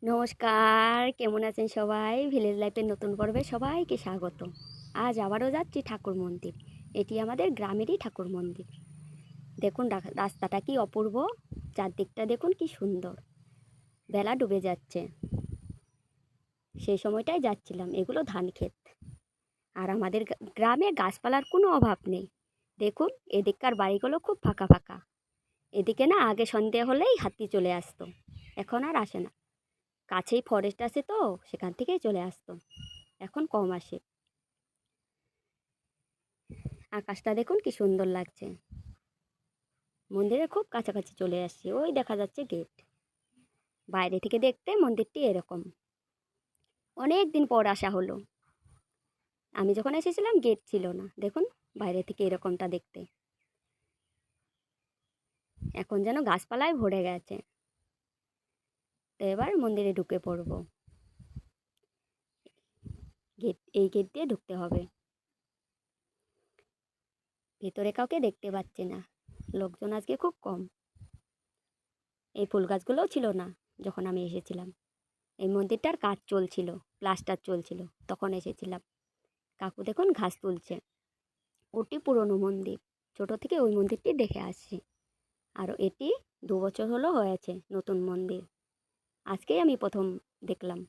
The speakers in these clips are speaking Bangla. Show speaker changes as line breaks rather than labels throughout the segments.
নমস্কার, কেমন আছেন সবাই? ভিলেজ লাইফের নতুন পর্বে সবাইকে স্বাগত। আজ আবারও যাচ্ছি ঠাকুর মন্দির। এটি আমাদের গ্রামেরই ঠাকুর মন্দির। দেখুন রাস্তাটা কি অপূর্ব, চারদিকটা দেখুন কি সুন্দর। বেলা ডুবে যাচ্ছে, সেই সময়টাই যাচ্ছিলাম। এগুলো ধান ক্ষেত। আর আমাদের গ্রামে গাছপালার কোনো অভাব নেই। দেখুন এদিককার বাড়িগুলো খুব ফাঁকা ফাঁকা। এদিকে না আগে সন্ধে হলেই হাতি চলে আসতো, এখন আর আসে না। কাছেই ফরেস্ট আছে তো সেখান থেকেই চলে আসতো, এখন কম আসে। আকাশটা দেখুন কি সুন্দর লাগছে। মন্দিরের খুব কাছাকাছি চলে আসছি, ওই দেখা যাচ্ছে গেট। বাইরে থেকে দেখতে মন্দিরটি এরকম। অনেক দিন পর আসা হলো। আমি যখন এসেছিলাম গেট ছিল না, দেখুন বাইরে থেকে এরকমটা দেখতে। এখন যেন গাছপালায় ভরে গেছে। তো এবার মন্দিরে ঢুকে পড়ব। এই গেট দিয়ে ঢুকতে হবে। ভেতরে কাউকে দেখতে পাচ্ছি না, লোকজন আজকে খুব কম। এই ফুল গাছগুলোও ছিল না যখন আমি এসেছিলাম। এই মন্দিরটার কাজ চলছিল, প্লাস্টার চলছিল, তখন এসেছিলাম। কাকু দেখুন ঘাস তুলছে। ওটি পুরনো মন্দির, ছোট থেকে ওই মন্দিরটি দেখে আসছি। আর এটি 2 বছর হলো হয়েছে নতুন মন্দির। আজকেই আমি প্রথম দেখলাম।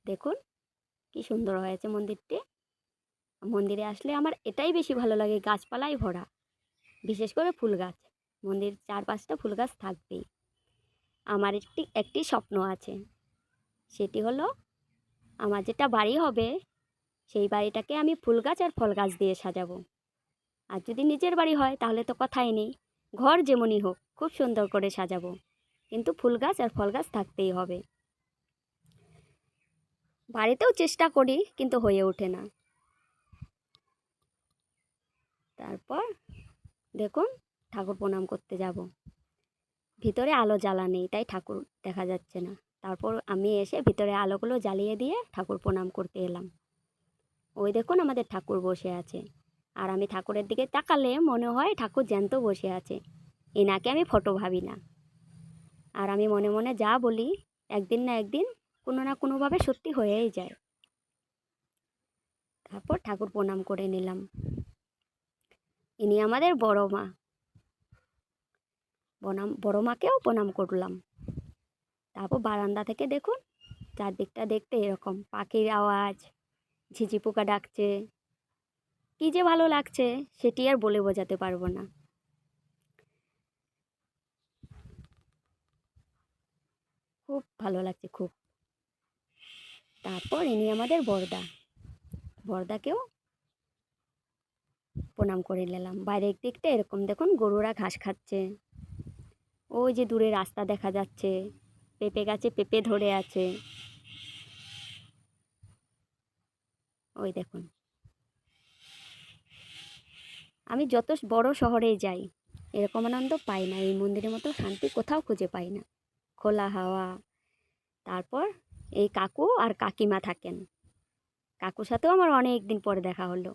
দেখুন কি সুন্দর হয়েছে মন্দিরটি। মন্দিরে আসলে আমার এটাই বেশি ভালো লাগে, গাছপালায় ভরা, বিশেষ করে ফুল গাছ। মন্দির 4-5টা ফুল গাছ থাকবেই। আমার একটি একটি স্বপ্ন আছে, সেটি হলো আমার যেটা বাড়ি হবে সেই বাড়িটাকে আমি ফুল গাছ আর ফল গাছ দিয়ে সাজাবো। আর যদি নিজের বাড়ি হয় তাহলে তো কথাই নেই, ঘর যেমনই হোক খুব সুন্দর করে সাজাবো, কিন্তু ফুল গাছ আর ফল গাছ থাকতেই হবে। বাড়িতেও চেষ্টা করি কিন্তু হয়ে ওঠে না। তারপর দেখুন ঠাকুর প্রণাম করতে যাব। ভিতরে আলো জ্বালা নেই তাই ঠাকুর দেখা যাচ্ছে না। তারপর আমি এসে ভিতরে আলোগুলো জ্বালিয়ে দিয়ে ঠাকুর প্রণাম করতে এলাম। ওই দেখুন আমাদের ঠাকুর বসে আছে। আর আমি ঠাকুরের দিকে তাকালে মনে হয় ঠাকুর জ্যান্ত বসে আছে। এনাকে আমি ফটো ভাবি না। আর আমি মনে মনে যা বলি একদিন না একদিন কোনো না কোনোভাবে সত্যি হয়েই যায়। তারপর ঠাকুর প্রণাম করে নিলাম। ইনি আমাদের বড় মা। বড় মাকেও প্রণাম করলাম। তারপর বারান্দা থেকে দেখুন চারদিকটা দেখতে এরকম পাখির আওয়াজ, ঝিঝি পোকা ডাকছে, কী যে ভালো লাগছে সেটি আর বলে বোঝাতে পারবো না। খুব ভালো লাগছে খুব। তারপর ইনি আমাদের বড়দা। বড়দাকেও প্রণাম করে নিলাম। বাইরের দিকটা এরকম দেখুন গরুরা ঘাস খাচ্ছে। ওই যে দূরে রাস্তা দেখা যাচ্ছে, পেঁপে গাছে পেঁপে ধরে আছে, ওই দেখুন। আমি যত বড় শহরে যাই এরকম আনন্দ পাই না, এই মন্দিরের মতো শান্তি কোথাও খুঁজে পাই না। খোলা হাওয়া। তারপর এই কাকু আর কাকিমা থাকেন। কাকুর সাথেও আমার অনেক দিন পরে দেখা হলো।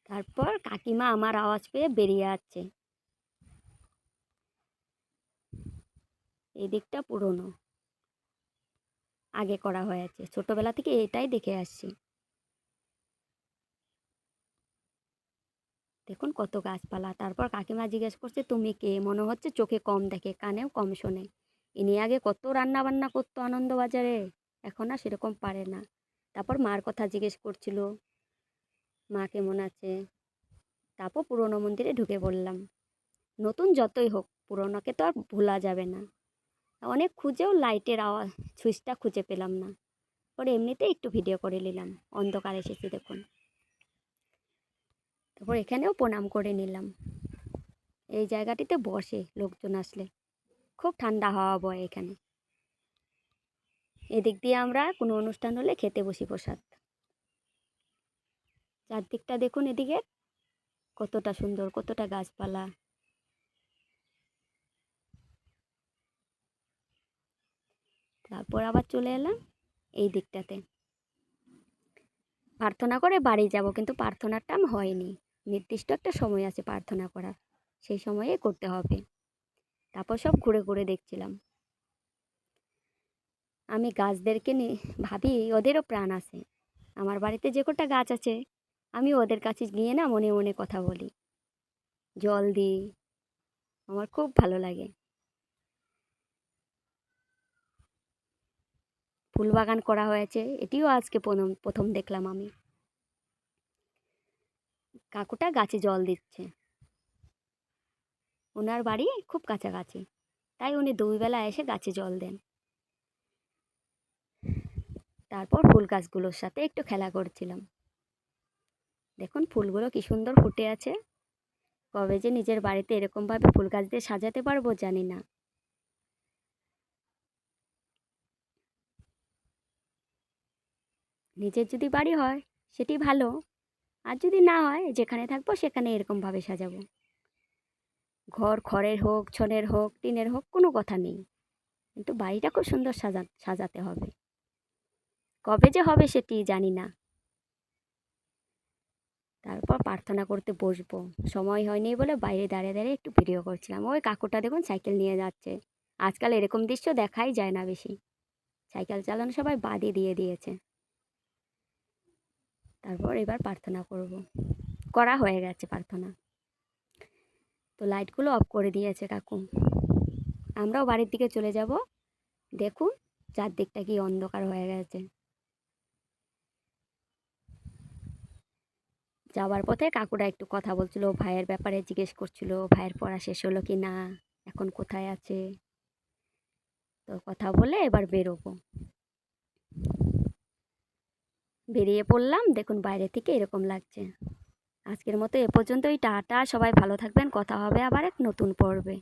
তারপর কাকিমা আমার আওয়াজ পেয়ে বেরিয়ে আসছে। এই দিকটা পুরনো, আগে করা হয়েছে, ছোটবেলা থেকে এটাই দেখে আসছি। দেখুন কত গাছপালা। তারপর কাকিমা জিজ্ঞেস করছে তুমি কে, মনে হচ্ছে চোখে কম দেখে কানেও কম শোনে। ইনি আগে কত রান্না বান্না করতো আনন্দবাজারে, এখন আর সেরকম পারে না। তারপর মার কথা জিজ্ঞেস করছিল, মা কেমন আছে। তারপর পুরনো মন্দিরে ঢুকে পড়লাম। নতুন যতই হোক পুরনোকে তো আর ভোলা যাবে না। অনেক খুঁজেও লাইটের আওয়াজ সুইচটা খুঁজে পেলাম না। পরে এমনিতে একটু ভিডিও করে নিলাম, অন্ধকার এসেছে দেখুন। তারপর এখানেও প্রণাম করে নিলাম। এই জায়গাটিতে বসে লোকজন আসলে খুব ঠান্ডা হাওয়া বয় এখানে। এদিক দিয়ে আমরা কোনো অনুষ্ঠান হলে খেতে বসি প্রসাদ। চারদিকটা দেখুন এদিকে কতটা সুন্দর, কতটা গাছপালা। তারপর আবার চলে এলাম এই দিকটাতে। প্রার্থনা করে বাড়ি যাব, কিন্তু প্রার্থনাটা হয়নি। নির্দিষ্ট একটা সময় আছে প্রার্থনা করার, সেই সময়ে করতে হবে। তারপর সব ঘুরে ঘুরে দেখছিলাম। আমি গাছদেরকে ভাবি ওদেরও প্রাণ আছে। আমার বাড়িতে যে কটা গাছ আছে আমি ওদের কাছে গিয়ে না মনে মনে কথা বলি, জল দিই, আমার খুব ভালো লাগে। ফুল বাগান করা হয়েছে, এটিও আজকে প্রথম প্রথম দেখলাম আমি। কাকুটা গাছে জল দিচ্ছে, ওনার বাড়ি খুব কাছাকাছি, তাই উনি দুই বেলা এসে গাছে জল দেন। তারপর ফুল গাছগুলোর সাথে একটু খেলা করছিলাম। দেখুন ফুলগুলো কি সুন্দর ফুটে আছে। কবে যে নিজের বাড়িতে এরকমভাবে ফুল গাছ দিয়ে সাজাতে পারবো জানি না। নিজের যদি বাড়ি হয় সেটি ভালো, আর যদি না হয় যেখানে থাকবো সেখানে এরকমভাবে সাজাবো। ঘর খড়ের হোক, ছনের হোক, টিনের হোক, কোনো কথা নেই, কিন্তু বাড়িটা খুব সুন্দর সাজাতে হবে। কবে যে হবে সেটি জানি না। তারপর প্রার্থনা করতে বসবো, সময় হয়নি বলে বাইরে দাঁড়িয়ে দাঁড়িয়ে একটু ভিডিও করছিলাম। ওই কাকুটা দেখুন সাইকেল নিয়ে যাচ্ছে, আজকাল এরকম দৃশ্য দেখাই যায় না বেশি। সাইকেল চালানো সবাই বাদই দিয়ে দিয়েছে। তারপর এবার প্রার্থনা করব, করা হয়ে গেছে প্রার্থনা। তো লাইটগুলো অফ করে দিয়েছে কাকু। আমরাও বাড়ির দিকে চলে যাব। দেখুন চারদিকটা কি অন্ধকার হয়ে গেছে। যাওয়ার পথে কাকুরা একটু কথা বলছিল, ভাইয়ের ব্যাপারে জিজ্ঞেস করছিল, ভাইয়ের পড়া শেষ হলো কি না, এখন কোথায় আছে। তো কথা বলে এবার বেরোবো। বেরিয়ে পড়লাম, দেখুন বাইরে থেকে এরকম লাগছে। আজকের মতো এ পর্যন্তই, টাটা, সবাই ভালো থাকবেন, কথা হবে আবার এক নতুন পর্বে।